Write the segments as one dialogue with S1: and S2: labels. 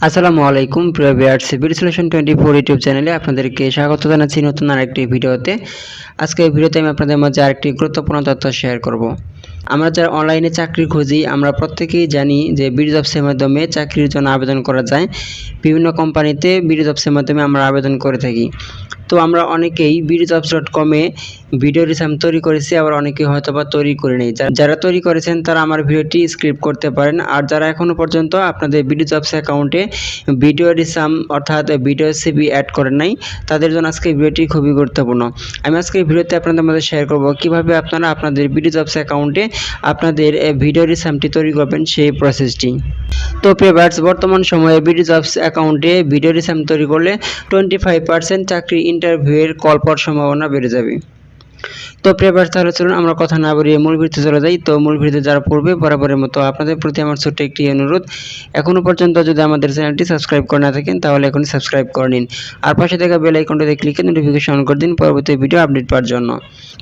S1: আসসালামু আলাইকুম প্রিয় ভিউয়ার্স, বিডি সলিউশন 24 ইউটিউব চ্যানেলে আপনাদেরকে স্বাগত জানাচ্ছি নতুন আরেকটি ভিডিওতে। আজকে এই ভিডিওতে আমি আপনাদের মাঝে আরেকটি গুরুত্বপূর্ণ তথ্য শেয়ার করব। আমরা যারা অনলাইনে চাকরি খুঁজি, আমরা প্রত্যেকেই জানি যে বিডি জবসের মাধ্যমে চাকরির জন্য আবেদন করা যায়। বিভিন্ন কোম্পানিতে বিডি জবসের মাধ্যমে আমরা আবেদন করে থাকি। তো আমরা অনেকেই bidjobs.com-এ ভিডিও রিসার্চ তৈরি করেছি, আবার অনেকেই হয়তোবা তৈরি করে নেই। যারা তৈরি করেছেন তারা আমার ভিডিওটি স্ক্রিপ্ট করতে পারেন, আর যারা এখনো পর্যন্ত আপনাদের বিডি জবস অ্যাকাউন্টে ভিডিও রিসার্চ অর্থাৎ ভিডিও সিভি অ্যাড করেন নাই, তাদের জন্য আজকে ভিডিওটি খুবই গুরুত্বপূর্ণ। আমি আজকে এই ভিডিওতে আপনাদের মধ্যে শেয়ার করব কিভাবে আপনারা আপনাদের বিডি জবস অ্যাকাউন্টে আপনাদের ভিডিও রিসার্চটি তৈরি করবেন, সেই প্রসেসটি। তো ভিউয়ার্স, বর্তমান সময়ে বিডি জবস অ্যাকাউন্টে ভিডিও রিসার্চ তৈরি করলে 25% চাকরি ইন্টারভিউয়ের কল পাওয়ার সম্ভাবনা বেড়ে যাবে। তো ভিউয়ার্স, তাহলে চলুন আমরা কথা না বাড়িয়ে মূল ভিডিওতে চলে যাই। তো মূল ভিডিওতে যারা পড়বে বরাবরের মতো আপনাদের প্রতি আমার ছোট্ট একটি অনুরোধ, এখনও পর্যন্ত যদি আমাদের চ্যানেলটি সাবস্ক্রাইব করে না থাকেন তাহলে এখনই সাবস্ক্রাইব করে নিন, আর পাশে থাকা বেল আইকনটিতে ক্লিক করে নোটিফিকেশন অন করে দিন পরবর্তী ভিডিও আপডেট পাওয়ার জন্য।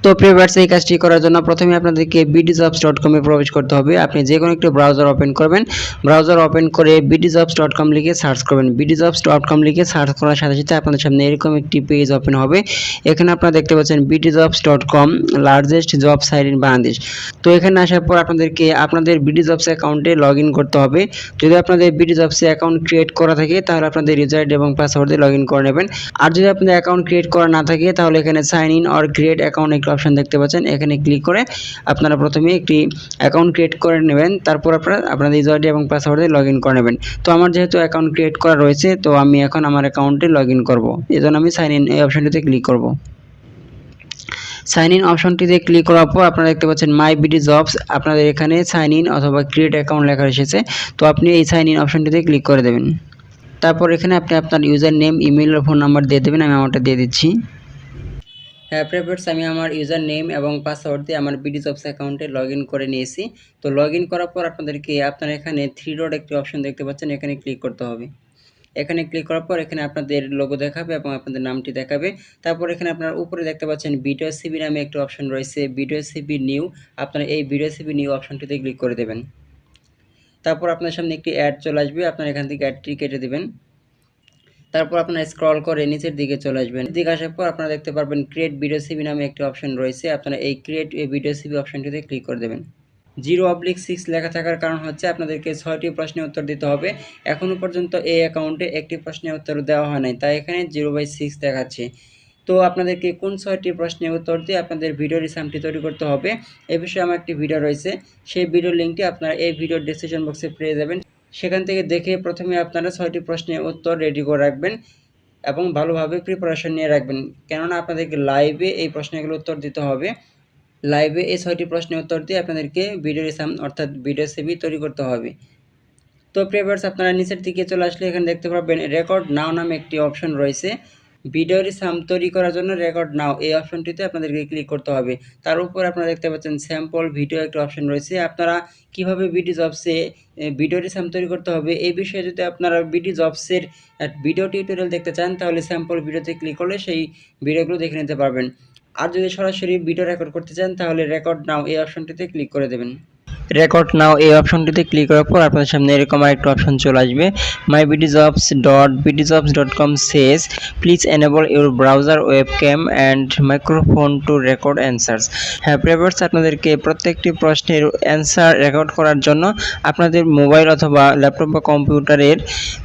S1: তো ভিউয়ার্স, এই কাজটি করার জন্য প্রথমে আপনাদেরকে bidjobs.com-এ প্রবেশ করতে হবে। আপনি যে কোনো একটি ব্রাউজার ওপেন করবেন, ব্রাউজার ওপেন করে bidjobs.com লিখে সার্চ করবেন। bidjobs.com লিখে সার্চ করার সাথে সাথে আপনাদের সামনে এরকম একটি পেজ ওপেন হবে। এখানে আপনারা দেখতে পাচ্ছেন bidjobs.com largest job site in Bangladesh. তো এখানে আসার পর আপনাদেরকে আপনাদের বিডি জবস অ্যাকাউন্টে লগ ইন করতে হবে। যদি আপনাদের বিডি জবসে অ্যাকাউন্ট ক্রিয়েট করা থাকে তাহলে আপনাদের ইউজার আইডি এবং পাসওয়ার্ড দিয়ে লগ ইন করে নেবেন। আর যদি আপনাদের অ্যাকাউন্ট ক্রিয়েট করা না থাকে তাহলে এখানে sign in or create account একটি অপশন দেখতে পাচ্ছেন। এখানে ক্লিক করে আপনারা প্রথমে একটি অ্যাকাউন্ট ক্রিয়েট করে নেবেন, তারপর আপনারা আপনাদের ইউজার আইডি এবং পাসওয়ার্ড দিয়ে লগ ইন করে নেবেন। তো আমার যেহেতু অ্যাকাউন্ট ক্রিয়েট করা রয়েছে, তো আমি এখন আমার অ্যাকাউন্টে লগ ইন করবো। এই জন্য আমি সাইন ইন এই অপশনটিতে ক্লিক করব। সাইন ইন অপশনটিতে ক্লিক করার পর আপনারা দেখতে পাচ্ছেন মাই বিডি জবস, আপনাদের এখানে সাইন ইন অথবা ক্রিয়েট অ্যাকাউন্ট লেখা এসেছে। তো আপনি এই সাইন ইন অপশনটিতে ক্লিক করে দেবেন। তারপর এখানে আপনি আপনার ইউজার নেম, ইমেল আর ফোন নাম্বার দিয়ে দেবেন। আমি আমারটা দিয়ে দিচ্ছি। হ্যাঁ ভিউয়ার্স, আমি আমার ইউজার নেম এবং পাসওয়ার্ড দিয়ে আমার বিডি জবস অ্যাকাউন্টে লগ ইন করে নিয়েছি। তো লগ ইন করার পর আপনাদেরকে আপনারা এখানে 3 ডট একটি অপশন দেখতে পাচ্ছেন, এখানে ক্লিক করতে হবে। এখানে ক্লিক করার পর এখানে আপনাদের লোগো দেখাবে এবং আপনাদের নামটি দেখাবে। তারপর এখানে আপনারা উপরে দেখতে পাচ্ছেন ভিডিও সিভি নামে একটা অপশন রয়েছে, ভিডিও সিভি নিউ। আপনারা এই ভিডিও সিভি নিউ অপশনটিতে ক্লিক করে দেবেন। তারপর আপনার সামনে একটি অ্যাড চলে আসবে, আপনারা এখান থেকে অ্যাডটি কেটে দেবেন। তারপর আপনারা স্ক্রল করে নিচের দিকে চলে আসবেন। দিকে আসার পর আপনারা দেখতে পারবেন ক্রিয়েট ভিডিও সিভি নামে একটি অপশন রয়েছে, আপনারা এই ক্রিয়েট ভিডিও সিভি অপশনটিতে ক্লিক করে দেবেন। 0/6 লেখা থাকার কারণ হচ্ছে আপনাদেরকে 6টি প্রশ্নের উত্তর দিতে হবে। এখনও পর্যন্ত এই অ্যাকাউন্টে একটি প্রশ্নের উত্তর দেওয়া হয় নাই, তাই এখানে 0/6 দেখাচ্ছে। তো আপনাদেরকে কোন 6টি প্রশ্নের উত্তর দিয়ে আপনাদের ভিডিও রিসার্চটি তৈরি করতে হবে এ বিষয়ে আমার একটি ভিডিও রয়েছে। সেই ভিডিওর লিঙ্কটি আপনারা এই ভিডিওর ডেসক্রিপশন বক্সে পেয়ে যাবেন। সেখান থেকে দেখে প্রথমে আপনারা 6টি প্রশ্নের উত্তর রেডি করে রাখবেন এবং ভালোভাবে প্রিপারেশন নিয়ে রাখবেন, কেননা আপনাদেরকে লাইভে এই প্রশ্নগুলোর উত্তর দিতে হবে। লাইভে এই 6টি প্রশ্নের উত্তর দিয়ে আপনাদেরকে ভিডিও রিসার্চ অর্থাৎ ভিডিও সিভি তৈরি করতে হবে। তো ভিউয়ার্স, আপনারা নিচের দিকে চলে আসলে এখানে দেখতে পাবেন রেকর্ড নাও নামে একটি অপশন রয়েছে। ভিডিও রিসার্চ তৈরি করার জন্য রেকর্ড নাও এই অপশনটিতে আপনাদেরকে ক্লিক করতে হবে। তার উপর আপনারা দেখতে পাচ্ছেন স্যাম্পল ভিডিও একটা অপশন রয়েছে। আপনারা কিভাবে বিডি জবসে ভিডিও রিসার্চ তৈরি করতে হবে এই বিষয়ে যদি আপনারা বিডি জবসের ভিডিও টিউটোরিয়াল দেখতে চান তাহলে স্যাম্পল ভিডিওতে ক্লিক করলে সেই ভিডিওগুলো দেখে নিতে পারবেন। আর যদি সরাসরি ভিডিও রেকর্ড করতে চান তাহলে রেকর্ড নাও এই অপশনটিতে ক্লিক করে দেবেন। রেকর্ড নাও এই অপশনটিতে ক্লিক করার পর আপনাদের সামনে এরকম আরেকটা অপশন চলে আসবে, mybidjobs.bidjobs.com says please enable your browser webcam and microphone to record answers। হ্যাঁ ভিউয়ার্স, আপনাদেরকে প্রত্যেকটি প্রশ্নের অ্যান্সার রেকর্ড করার জন্য আপনাদের মোবাইল অথবা ল্যাপটপ বা কম্পিউটারের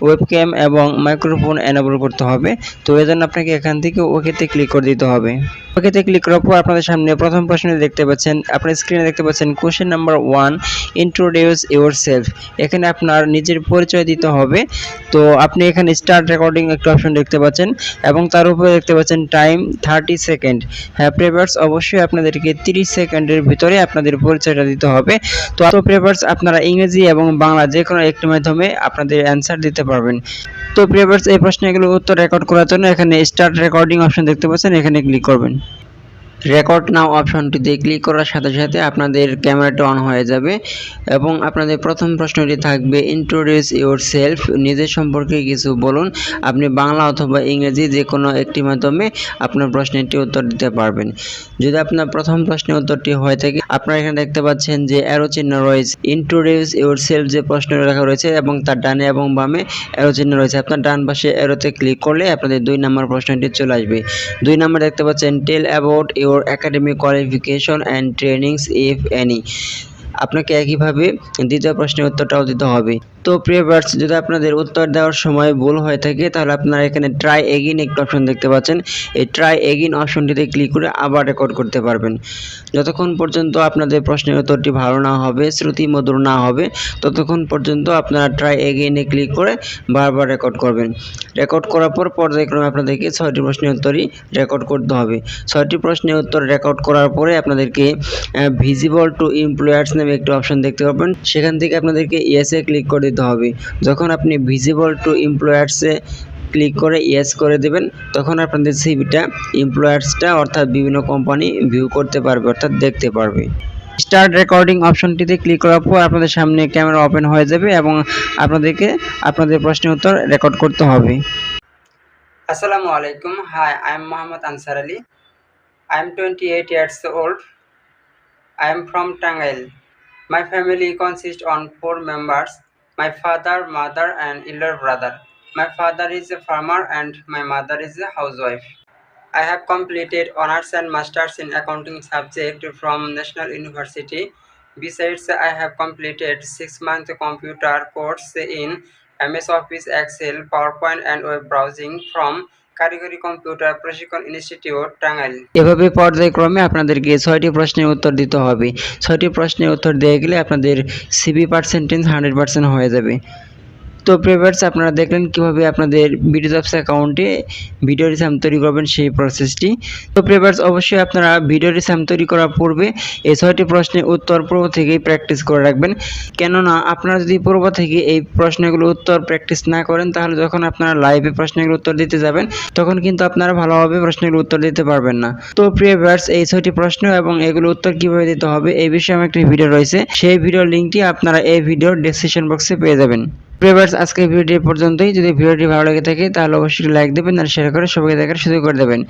S1: ওয়েবক্যাম এবং মাইক্রোফোন এনেবল করতে হবে। তো এর জন্য আপনাকে এখান থেকে ওকেতে ক্লিক করে দিতে হবে। ওকেতে ক্লিক করার পর আপনাদের সামনে প্রথম প্রশ্নে দেখতে পাচ্ছেন, আপনার স্ক্রিনে দেখতে পাচ্ছেন কোশ্চেন নাম্বার 1 ইন্ট্রোডিউস ইউরসেলফ। এখানে আপনার নিজের পরিচয় দিতে হবে। তো আপনি এখানে স্টার্ট রেকর্ডিং একটা অপশন দেখতে পাচ্ছেন এবং তার উপরে দেখতে পাচ্ছেন টাইম 30 সেকেন্ড। হ্যাঁ ভিউয়ার্স, অবশ্যই আপনাদেরকে 30 সেকেন্ডের ভিতরে আপনাদের পরিচয়টা দিতে হবে। তো ভিউয়ার্স, আপনারা ইংরেজি এবং বাংলা যে কোনো একটি মাধ্যমে আপনাদের অ্যান্সার দিতে পারবেন। তো ভিউয়ার্স, এই প্রশ্নগুলোর উত্তর রেকর্ড করার জন্য এখানে স্টার্ট রেকর্ডিং অপশন দেখতে পাচ্ছেন, এখানে ক্লিক করবেন। রেকর্ড নাও অপশনটিতে ক্লিক করার সাথে সাথে আপনাদের ক্যামেরাটা অন হয়ে যাবে এবং আপনাদের প্রথম প্রশ্নটি থাকবে ইন্ট্রোডিউস ইউর সেলফ, নিজের সম্পর্কে কিছু বলুন। আপনি বাংলা অথবা ইংরেজি যে কোনো একটি মাধ্যমে আপনার প্রশ্নটি উত্তর দিতে পারবেন। যদি আপনার প্রথম প্রশ্নের উত্তরটি হয়ে থাকে, আপনারা এখানে দেখতে পাচ্ছেন যে অ্যারো চিহ্ন রয়েছে, ইন্ট্রোডিউস ইউর সেলফ যে প্রশ্নটি লেখা রয়েছে এবং তার ডানে এবং বামে অ্যারো চিহ্ন রয়েছে। আপনার ডান পাশে অ্যারোতে ক্লিক করলে আপনাদের 2 নম্বর প্রশ্নটি চলে আসবে। 2 নম্বর দেখতে পাচ্ছেন tell about your academic qualification and trainings if any. আপনাকে একইভাবে দ্বিতীয় প্রশ্নের উত্তরটাও দিতে হবে। তো প্রিয় ভিউয়ার্স, যদি আপনাদের উত্তর দেওয়ার সময় ভুল হয়ে থাকে তাহলে আপনারা এখানে ট্রাই এগেইন একটি অপশন দেখতে পাচ্ছেন। এই ট্রাই এগেইন অপশনটিতে ক্লিক করে আবার রেকর্ড করতে পারবেন। যতক্ষণ পর্যন্ত আপনাদের প্রশ্নের উত্তরটি ভালো না হবে, শ্রুতিমধুর না হবে, ততক্ষণ পর্যন্ত আপনারা ট্রাই এগেইনে ক্লিক করে বারবার রেকর্ড করবেন। রেকর্ড করার পর পর্যায়ক্রমে আপনাদেরকে 6টি প্রশ্নের উত্তরই রেকর্ড করতে হবে। 6টি প্রশ্নের উত্তর রেকর্ড করার পরে আপনাদেরকে ভিজিবল টু এমপ্লয়ার্স নামে একটি অপশন দেখতে পাবেন। সেখান থেকে আপনাদেরকে ইয়েসে ক্লিক করে দিতে হবে। যখন আপনি ভিজিবল টু এমপ্লয়ার্সে ক্লিক করে ইয়েস করে দেবেন, তখন আপনাদের সিভিটা এমপ্লয়ার্সটা অর্থাৎ বিভিন্ন কোম্পানি ভিউ করতে পারবে, অর্থাৎ দেখতে পারবে। স্টার্ট রেকর্ডিং অপশনটিতে ক্লিক করার পর আপনাদের সামনে ক্যামেরা ওপেন হয়ে যাবে এবং আপনাদেরকে আপনাদের প্রশ্নের উত্তর রেকর্ড করতে হবে।
S2: Assalamu alaikum. Hi, I am Muhammad Ansar Ali. I am 28 years old. I am from Tangail. My family consists on 4 members: my father, mother, and elder brother. My father is a farmer and my mother is a housewife. I have completed honors and masters in accounting subject from National University. Besides, I have completed 6-month computer course in MS Office, Excel, PowerPoint, and web browsing from কারিগরি computer প্রশিক্ষণ institute Tangail.
S1: এভাবে পর্যায়ক্রমে আপনাদেরকে 6টি প্রশ্নের উত্তর দিতে হবে। 6টি প্রশ্নের উত্তর দিয়ে গেলে আপনাদের সিভি পার্সেন্টেজ 100% হয়ে যাবে। তো ভিউয়ার্স, আপনারা দেখলেন কিভাবে আপনাদের ভিডিও জবস অ্যাকাউন্টে ভিডিও রিসাম তৈরি করবেন সেই প্রসেসটি। তো ভিউয়ার্স, অবশ্যই আপনারা ভিডিও রিসাম তৈরি করার পূর্বে এই 6টি প্রশ্নের উত্তর পূর্ব থেকেই প্র্যাকটিস করে রাখবেন। কেননা আপনারা যদি পূর্ব থেকে এই প্রশ্নগুলোর উত্তর প্র্যাকটিস না করেন, তাহলে যখন আপনারা লাইভে প্রশ্নগুলোর উত্তর দিতে যাবেন, তখন কিন্তু আপনারা ভালোভাবে প্রশ্নগুলোর উত্তর দিতে পারবেন না। তো ভিউয়ার্স, এই 6টি প্রশ্ন এবং এগুলোর উত্তর কিভাবে দিতে হবে এই বিষয়ে আমার একটি ভিডিও রয়েছে। সেই ভিডিওর লিঙ্কটি আপনারা এই ভিডিওর ডেসক্রিপশন বক্সে পেয়ে যাবেন। ভিউয়ার্স, আজকের ভিডিওটি পর্যন্তই। যদি ভিডিওটি ভালো লেগে থাকে তাহলে অবশ্যই লাইক দেবেন আর শেয়ার করে সবাইকে দেখার সুযোগ করে দেবেন।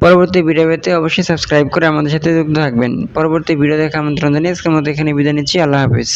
S1: পরবর্তী ভিডিও পেতে অবশ্যই সাবস্ক্রাইব করে আমাদের সাথে যুক্ত থাকবেন। পরবর্তী ভিডিও দেখার আমন্ত্রণ জানিয়ে আজকের মতো এখানে বিদায় নিচ্ছি। আল্লাহ হাফেজ।